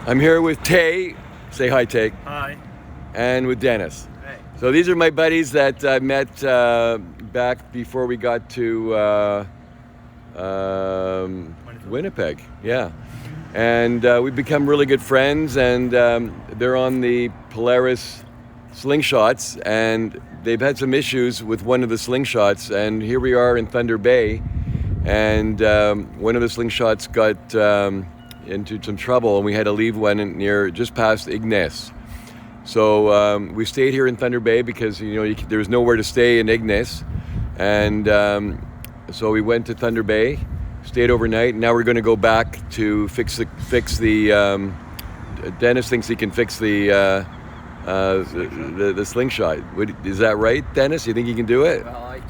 I'm here with Tay. Say hi, Tay. Hi. And with Dennis. Hey. So these are my buddies that I met back before we got to Winnipeg. Yeah. And we've become really good friends, and they're on the Polaris Slingshots, and they've had some issues with one of the Slingshots, and here we are in Thunder Bay, and one of the Slingshots got into some trouble, and we had to leave one near just past Ignace. So we stayed here in Thunder Bay because there was nowhere to stay in Ignace, and so we went to Thunder Bay, stayed overnight, and now we're going to go back to fix the. Dennis thinks he can fix the Slingshot. Is that right, Dennis? You think you can do it? Well, I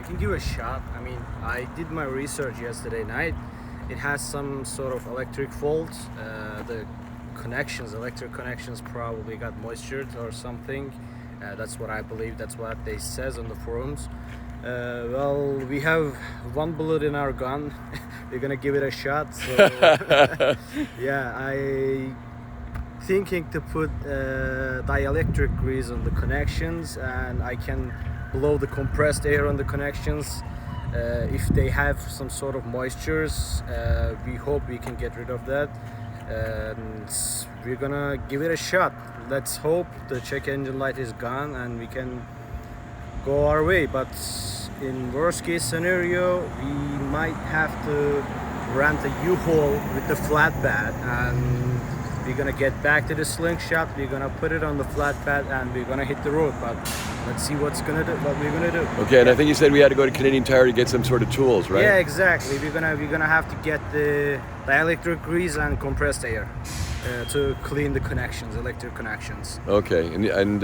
can give a shot. I mean, I did my research yesterday night. It has some sort of electric fault. The electric connections probably got moisture or something. That's what I believe. That's what they says on the forums. Well, we have one bullet in our gun. We're gonna give it a shot. So yeah, I thinking to put dielectric grease on the connections, and I can blow the compressed air on the connections. If they have some sort of moistures, we hope we can get rid of that, and we're gonna give it a shot. Let's hope the check engine light is gone and we can go our way. But in worst case scenario, we might have to rent a U-Haul with the flatbed, and we're gonna get back to the Slingshot. We're gonna put it on the flatbed and we're gonna hit the road. But let's see what we're gonna do. Okay, and I think you said we had to go to Canadian Tire to get some sort of tools, right? Yeah, exactly. We're gonna have to get the dielectric grease and compressed air to clean the connections, electric connections. Okay, and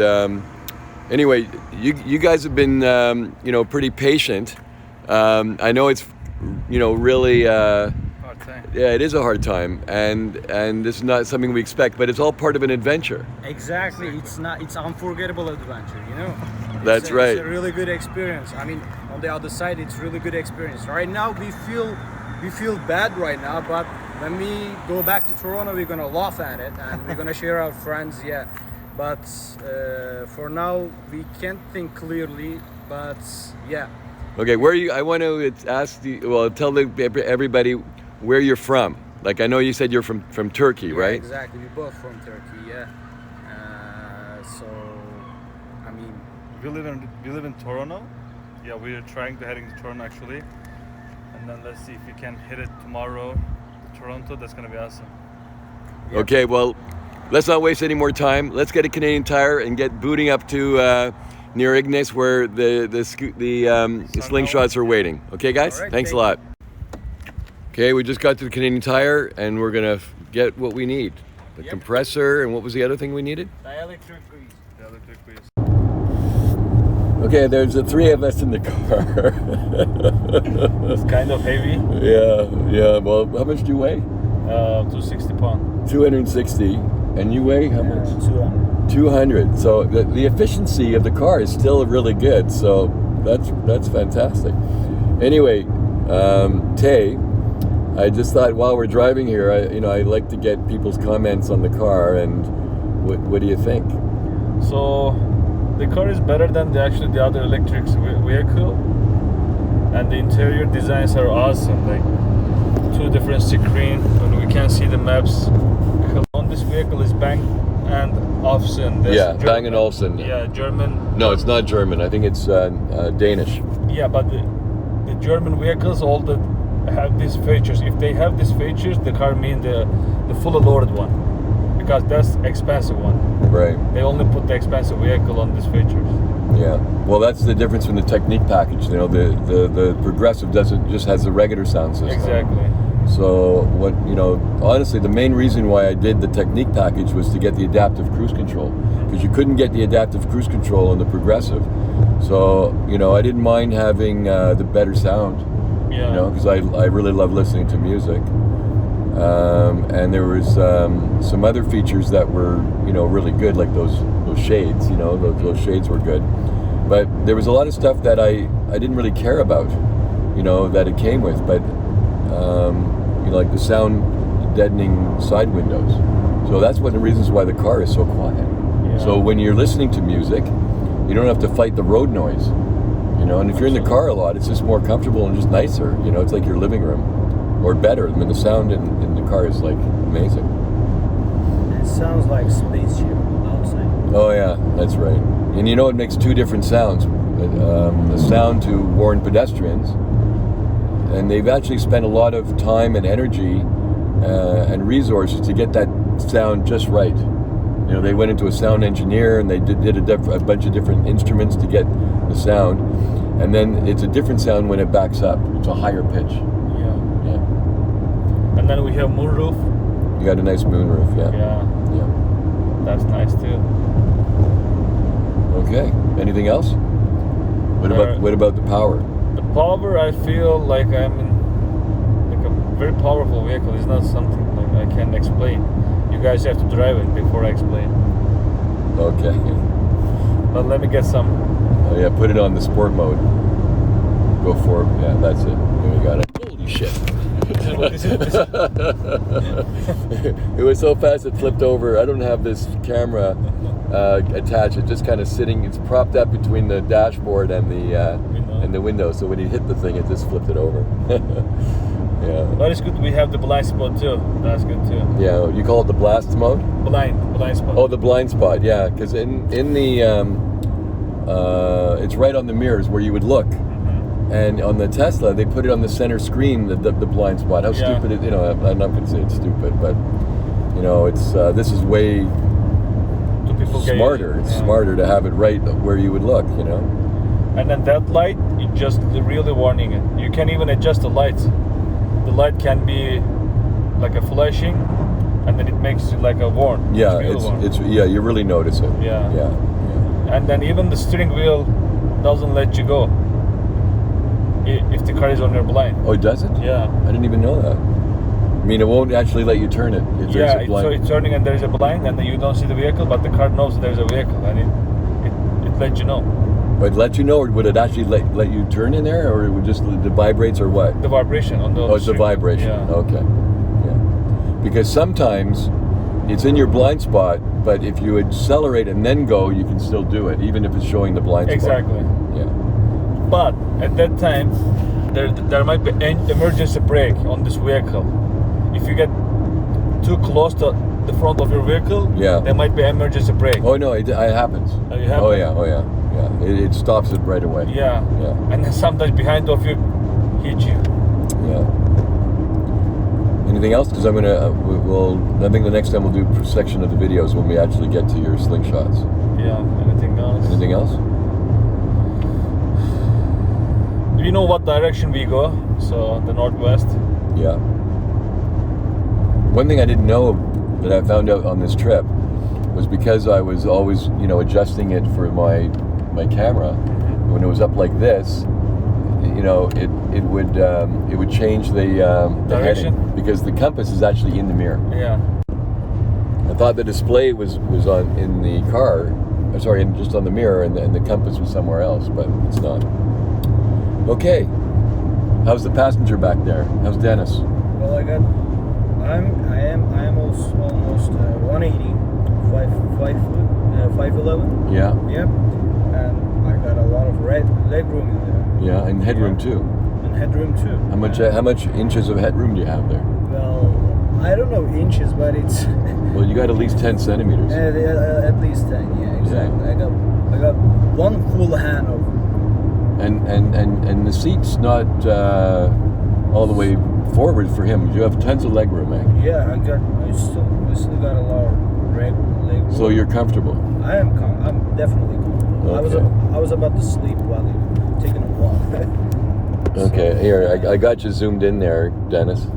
anyway, you guys have been pretty patient. I know it's really. Hard time. Yeah, it is a hard time, and this is not something we expect, but it's all part of an adventure. Exactly. It's unforgettable adventure, That's right. It's a really good experience. I mean, on the other side, it's really good experience. Right now, we feel bad right now, but when we go back to Toronto, we're gonna laugh at it and we're gonna share our friends. Yeah, but for now, we can't think clearly. But yeah. Okay, where are you? I want to ask you. Well, tell everybody where you're from. Like, I know you said you're from Turkey, Yeah, right? Exactly. We're both from Turkey. Yeah. So, I mean, We live in Toronto. Yeah, we're trying to heading to Toronto actually, and then let's see if we can hit it tomorrow to Toronto. That's gonna be awesome. Yeah. Okay, well, let's not waste any more time. Let's get a Canadian Tire and get booting up to near Ignace, where the Slingshots are waiting. Okay, guys? All right, Thanks a lot. Okay, we just got to the Canadian Tire, and we're gonna get what we need: the compressor, and what was the other thing we needed? Dielectric grease. Yeah, electric grease. Okay, there's the three of us in the car. It's kind of heavy. Yeah. Well, how much do you weigh? 260 pounds. 260. And you weigh how much? 200. 200. So the efficiency of the car is still really good. So that's fantastic. Anyway, Tay, I just thought while we're driving here, I like to get people's comments on the car, and what do you think? So the car is better than the other electric vehicle, and the interior designs are awesome. Like 2 different screens, and we can see the maps. On this vehicle is Bang & Olufsen. Bang & Olufsen. Yeah, German. No, it's not German. I think it's Danish. Yeah, but the German vehicles all that have these features. If they have these features, the car means the fully loaded one, because that's expensive one. Right. They only put the expensive vehicle on these features. Yeah. Well, that's the difference from the Technique package. The Progressive just has the regular sound system. Exactly. So honestly, the main reason why I did the Technique package was to get the adaptive cruise control, because you couldn't get the adaptive cruise control on the Progressive. So I didn't mind having the better sound. Yeah. Because I really love listening to music. And there was some other features that were really good, like those shades. Those shades were good. But there was a lot of stuff that I didn't really care about, that it came with. But like the sound deadening side windows. So that's one of the reasons why the car is so quiet. Yeah. So when you're listening to music, you don't have to fight the road noise. You know, and if you're in the car a lot, it's just more comfortable and just nicer. You know, it's like your living room, or better. I mean, the sound in the car is like amazing. It sounds like spaceship outside. Oh yeah, that's right. And you know, it makes two different sounds. The sound to warn pedestrians, and they've actually spent a lot of time and energy and resources to get that sound just right. You know, they went into a sound engineer and they did a bunch of different instruments to get the sound, and then it's a different sound when it backs up. It's a higher pitch. Yeah. Yeah. And then we have moonroof. You got a nice moonroof. Yeah. Yeah. Yeah. That's nice too. Okay. Anything else? What about the power? The power, I feel like I'm in like a very powerful vehicle. It's not something like I can explain. You guys have to drive it before I explain. Okay. But let me get some. Oh yeah, put it on the sport mode. Go for it. Yeah, that's it. There you got it. Holy shit. It was so fast it flipped over. I don't have this camera attached. It's just kind of sitting. It's propped up between the dashboard and the window. So when you hit the thing, it just flipped it over. Yeah. But it's good we have the blind spot too. That's good too. Yeah. You call it the blast mode? Blind spot. Oh, the blind spot. Yeah, because in the it's right on the mirrors where you would look. And on the Tesla, they put it on the center screen, the blind spot. How stupid it, you know, I'm not going to say it's stupid, but, you know, it's this is way smarter. It's smarter to have it right where you would look, you know. And then that light, you just really warning it. You can even adjust the lights. The light can be like a flashing, and then it makes it like a warn. Yeah, it's yeah, you really notice it. Yeah. Yeah. And then even the steering wheel doesn't let you go if the car is on your blind. Oh, it doesn't? Yeah. I didn't even know that. I mean, it won't actually let you turn it if there's a blind. So it's turning and there's a blind, and then you don't see the vehicle, but the car knows there's a vehicle, and it lets you know. Would it let you know, or would it actually let you turn in there, or it would just the vibrates, or what? The vibration on the. Oh, it's the vibration. Yeah. Okay. Yeah. Because sometimes it's in your blind spot, but if you accelerate and then go, you can still do it, even if it's showing the blind spot. Exactly. Yeah. But at that time, there might be an emergency brake on this vehicle. If you get too close to the front of your vehicle, there might be an emergency brake. Oh no, it happens. Oh, you have? Oh yeah. It stops it right away. Yeah. And then sometimes behind of you hit you. Yeah. Anything else? Because I'm gonna I think the next time we'll do a section of the videos when we actually get to your slingshots. Yeah. Anything else? Anything else? Do you know what direction we go? So the northwest. Yeah. One thing I didn't know that I found out on this trip was because I was always, you know, adjusting it for my camera. When it was up like this, you know, it would change the direction, heading, because the compass is actually in the mirror. Yeah. I thought the display was on in the car, just on the mirror, and the compass was somewhere else, but it's not. Okay. How's the passenger back there? How's Dennis? Well, I am almost 180, 5'11". Yeah. Yep. And I got a lot of leg room in there. Yeah, and headroom too. And headroom too. How much inches of headroom do you have there? Well, I don't know inches, but it's. Well, you got at least 10 centimeters. At least 10. Yeah, exactly. Yeah. I got one full hand of. And the seat's not all the way forward for him. You have tons of leg room, eh? Yeah, I still got a lot of leg room. So you're comfortable? I'm definitely comfortable. Okay. I was about to sleep while taking a walk. Okay, here, I got you zoomed in there, Dennis.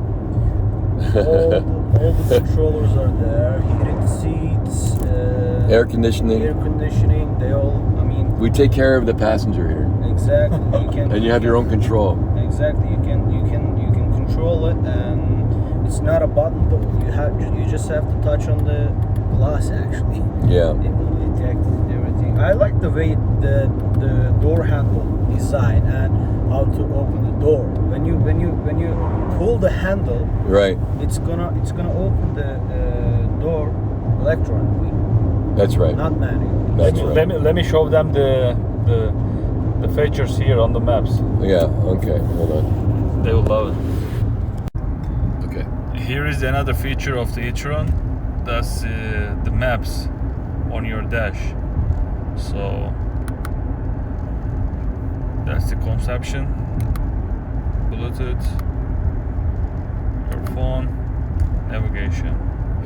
all the controllers are there, heated seats, air conditioning, they all, I mean... We take care of the passenger here. Exactly. And you have your own control. Exactly, you can control it, and it's not a button though. You just have to touch on the glass actually. Yeah. It will detect everything. I like the way the door handle design, and how to open the door. When you pull the handle, Right. it's gonna open the door electronically, That's right. not manually. That's right. Let me show them the features here on the maps. Yeah. Okay. Hold on. They will love it. Okay. Here is another feature of the e-tron. That's the maps on your dash. So that's the conception. Bluetooth, your phone, navigation.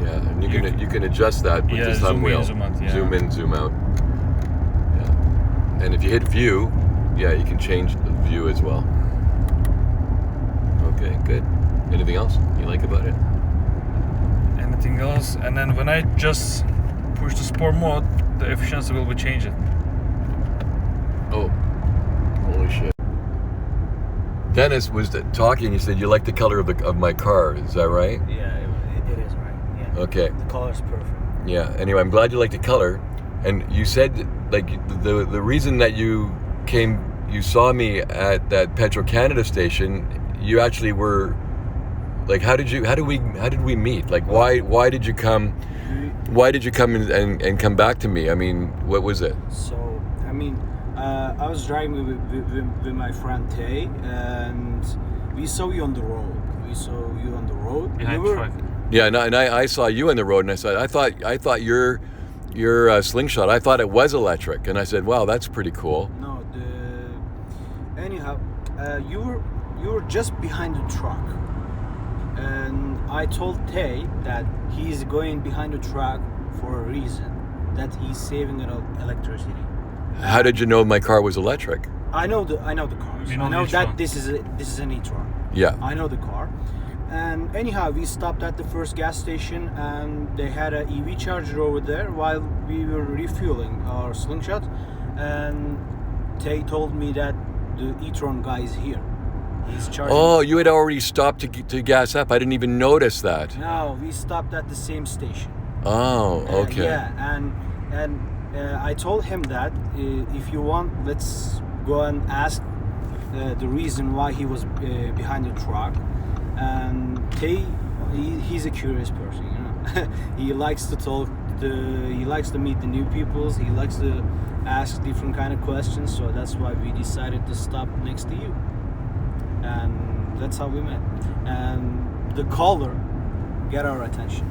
Yeah, and you can adjust that with the thumb zoom wheel. in, zoom out. Yeah. Zoom in, zoom out. Yeah. And if you hit view, yeah, you can change the view as well. Okay, good. Anything else you like about it? Anything else? And then when I just push the sport mode, the efficiency will be changing. Oh, holy shit. Dennis was talking. He said you like the color of my car. Is that right? Yeah, it is right. Yeah. Okay. The color is perfect. Yeah. Anyway, I'm glad you like the color. And you said like the reason that you saw me at that Petro-Canada station. You actually were like, how did we meet? Like, why did you come? Why did you come and come back to me? I mean, what was it? So, I mean, I was driving with my friend Tay, and we saw you on the road. Behind You were- truck. Yeah, and I saw you on the road, and I said, I thought your slingshot, I thought it was electric, and I said, wow, that's pretty cool. No, anyhow, you were just behind the truck, and I told Tay that he's going behind the truck for a reason, that he's saving electricity. How did you know my car was electric? I know the cars. You know I know the that e-tron. this is an e-tron. Yeah. I know the car. And anyhow, we stopped at the first gas station, and they had an EV charger over there while we were refueling our slingshot. And Tay told me that the e-tron guy is here. He's charging. Oh, you had already stopped to gas up. I didn't even notice that. No, we stopped at the same station. Oh, okay. Yeah, and I told him that if you want, let's go and ask the reason why he was behind the truck. And Tay, he's a curious person, you know. He likes to talk. He likes to meet the new peoples. He likes to ask different kind of questions. So that's why we decided to stop next to you, and that's how we met. And the color got our attention,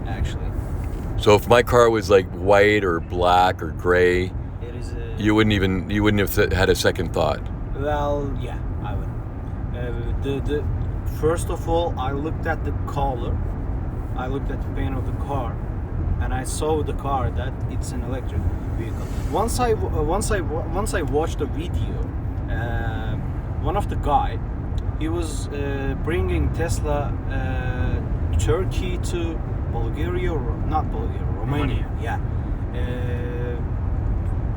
actually. So if my car was like white or black or gray, It is you wouldn't have had a second thought. Well, yeah, I would. First of all, I looked at the color. I looked at the paint of the car, and I saw the car that it's an electric vehicle. Once I watched the video, one of the guy, he was bringing Tesla Turkey to Bulgaria, or not Bulgaria, Romania. Yeah,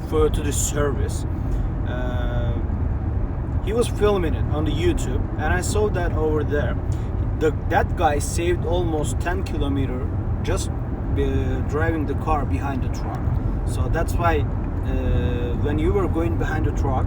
to the service. He was filming it on the YouTube, and I saw that over there. That guy saved almost 10 kilometers just driving the car behind the truck. So that's why when you were going behind the truck,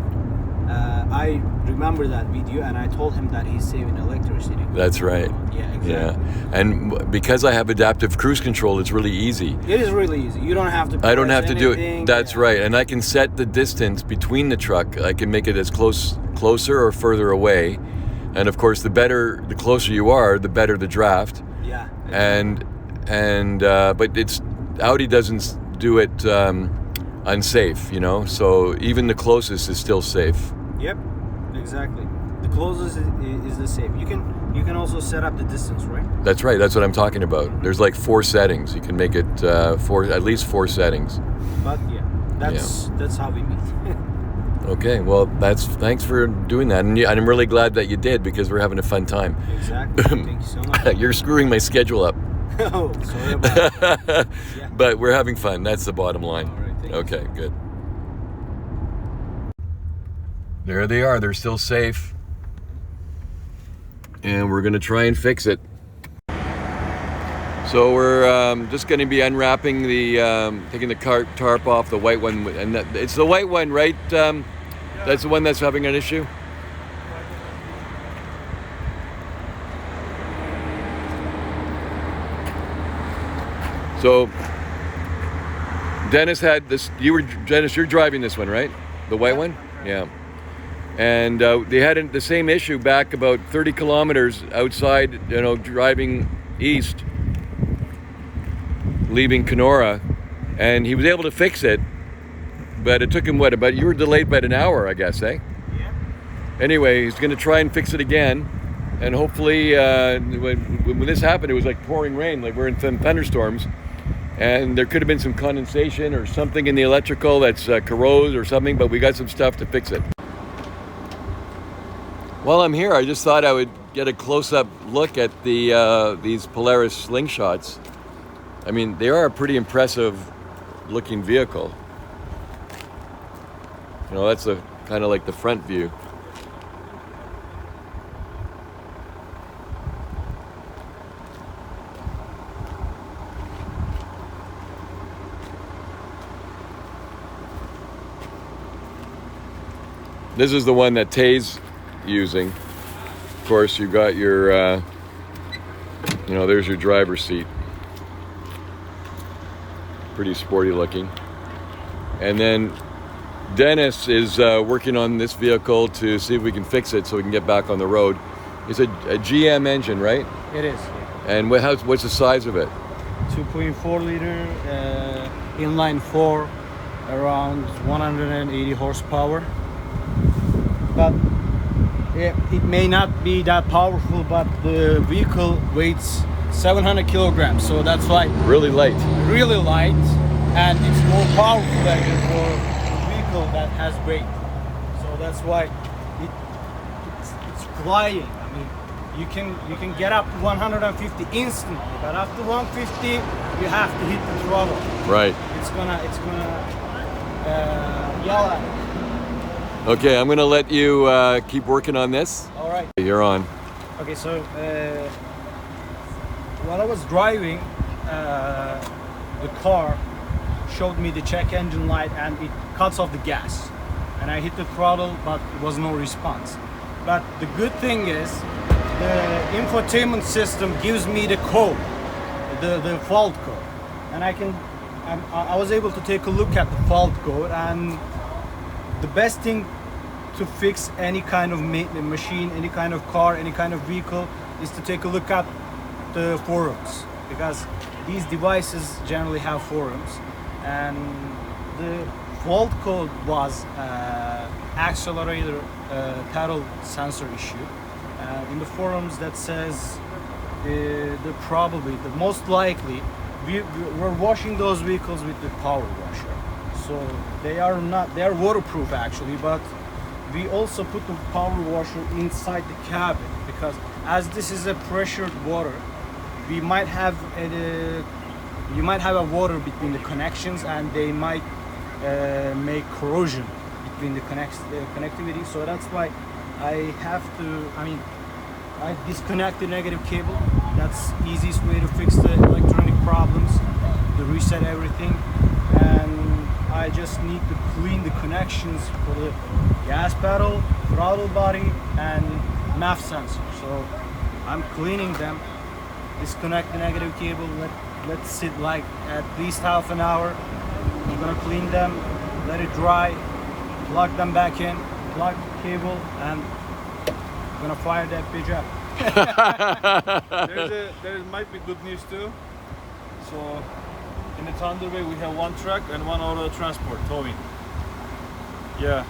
I remember that video, and I told him that he's saving electricity. That's right. Yeah, exactly. Yeah, and because I have adaptive cruise control, it's really easy. It is really easy. You don't have to. I don't have to do it. anything. That's Yeah. right, and I can set the distance between the truck. I can make it as closer or further away, and of course, the closer you are, the better the draft. Yeah. And but Audi doesn't do it unsafe, you know. So even the closest is still safe. Yep. Exactly. The closest is the safe. You can also set up the distance, right? That's right. That's what I'm talking about. There's like 4 settings. You can make it at least 4 settings. But yeah, that's how we meet. Okay. Well, thanks for doing that, and I'm really glad that you did, because we're having a fun time. Exactly. Thank you so much. You're screwing my schedule up. Oh, sorry about that. Yeah. But we're having fun. That's the bottom line. All right, thank you. Okay, good. There they are. They're still safe. And we're going to try and fix it. So we're just going to be unwrapping taking the tarp off, the white one. And it's the white one, right? That's the one that's having an issue? So Dennis had this. Dennis, you're driving this one, right? The white one? Yeah. And they had the same issue back about 30 kilometers outside, driving east, leaving Kenora, and he was able to fix it, but it took him you were delayed by an hour, I guess, eh? Yeah. Anyway, he's going to try and fix it again, and hopefully, when this happened, it was like pouring rain, like we're in thunderstorms, and there could have been some condensation or something in the electrical that's corrode or something, but we got some stuff to fix it. While I'm here, I just thought I would get a close-up look at these Polaris Slingshots. I mean, they are a pretty impressive looking vehicle. That's kind of like the front view. This is the one that Tay's using. Of course, you've got your, there's your driver's seat. Pretty sporty looking. And then Dennis is working on this vehicle to see if we can fix it so we can get back on the road. It's a GM engine, right? It is. And what's the size of it? 2.4 liter, inline 4, around 180 horsepower. But it may not be that powerful, but the vehicle weighs 700 kilograms, so that's why really light, and it's more powerful actually for a vehicle that has weight. So that's why it's flying. I mean, you can get up to 150 instantly, but after 150 you have to hit the throttle. Right. It's gonna yell at it. Okay, I'm gonna let you keep working on this. All right. You're on. Okay, so while I was driving, the car showed me the check engine light and it cuts off the gas. And I hit the throttle, but it was no response. But the good thing is, the infotainment system gives me the code, the fault code. And I was able to take a look at the fault code, and the best thing to fix any kind of machine, any kind of car, any kind of vehicle is to take a look at the forums, because these devices generally have forums, and the fault code was accelerator throttle sensor issue. In the forums that says the most likely we're washing those vehicles with the power washer, so they are waterproof actually, but we also put the power washer inside the cabin, because as this is a pressured water, you might have a water between the connections, and they might make corrosion between the connectivity. So that's why I disconnect the negative cable. That's the easiest way to fix the electronic problems, to reset everything. And I just need to clean the connections for the gas pedal, throttle body, and MAF sensor. So I'm cleaning them. Disconnect the negative cable, let sit like at least half an hour. I'm gonna clean them, let it dry, plug them back in, plug the cable, and I'm gonna fire that bitch up. There might be good news too. So in the Thunderbird we have one truck and one auto transport towing. Yeah.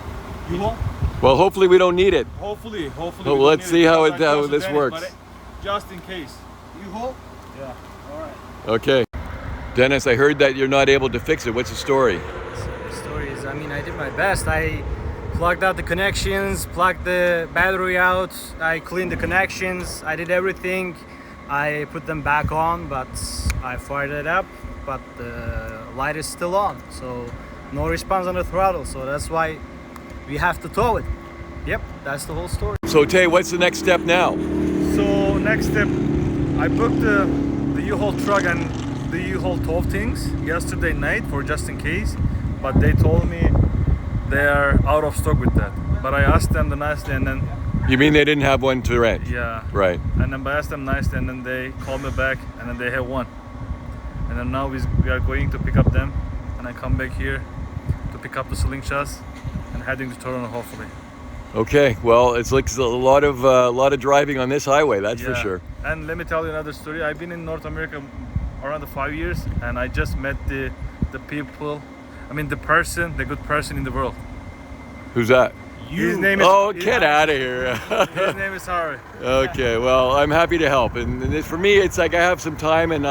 You want? Well, hopefully we don't need it. Hopefully. Well, let's see how this works. But just in case. You hold? Yeah. All right. Okay. Dennis, I heard that you're not able to fix it. What's the story? The story is, I did my best. I plugged out the connections, plugged the battery out, I cleaned the connections, I did everything. I put them back on, but I fired it up, but the light is still on. So no response on the throttle. So that's why we have to tow it. Yep, that's the whole story. So Tay, what's the next step now? So next step, I booked the U-Haul truck and the U-Haul tow things yesterday night for just in case, but they told me they are out of stock with that. But I asked them the nicely, and then You mean they didn't have one to rent? yeah, Right. and then I asked them nicely, and then they called me back, and then they have one. and then now we are going to pick up them, and I come back here to pick up the slingshots and heading to Toronto hopefully. Okay, well, it's like a lot of driving on this highway, that's for sure. And let me tell you another story. I've been in North America around 5 years, and I just met the people. I mean, the good person in the world. Who's that? His name is. Oh, get out of here. His name is Harry. Okay, well, I'm happy to help, and for me, it's like I have some time, and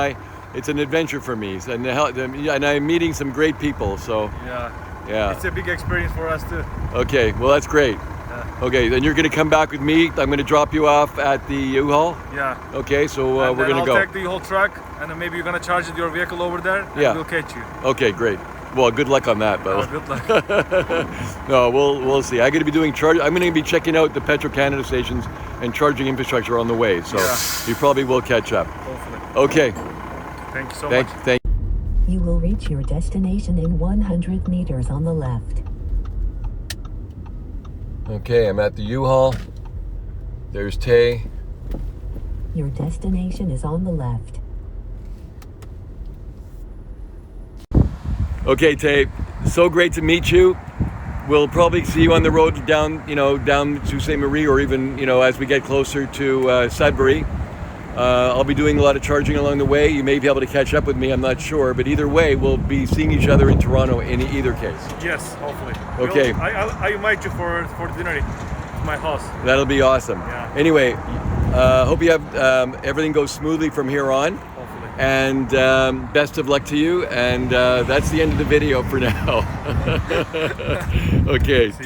it's an adventure for me, and I'm meeting some great people. So yeah, it's a big experience for us too. Okay, well, that's great. Okay, then you're going to come back with me. I'm going to drop you off at the U-Haul. Yeah. Okay, so we're going to go. I'll take the whole truck, and then maybe you're going to charge your vehicle over there, and we'll catch you. Okay, great. Well, good luck on that, Bo. Good luck. No, we'll see. I'm going to be doing I'm going to be checking out the Petro-Canada stations and charging infrastructure on the way, so you probably will catch up. Hopefully. Okay. Thank you so much. Thank You will reach your destination in 100 meters on the left. Okay, I'm at the U-Haul. There's Tay. Your destination is on the left. Okay, Tay, so great to meet you. We'll probably see you on the road down to St. Marie, or even, as we get closer to Sudbury. I'll be doing a lot of charging along the way. You may be able to catch up with me, I'm not sure. But either way, we'll be seeing each other in Toronto in either case. Yes, hopefully. Okay. I invite you for dinner to my house. That'll be awesome. Yeah. Anyway, hope you have everything goes smoothly from here on. Hopefully. And best of luck to you. And that's the end of the video for now. Okay, take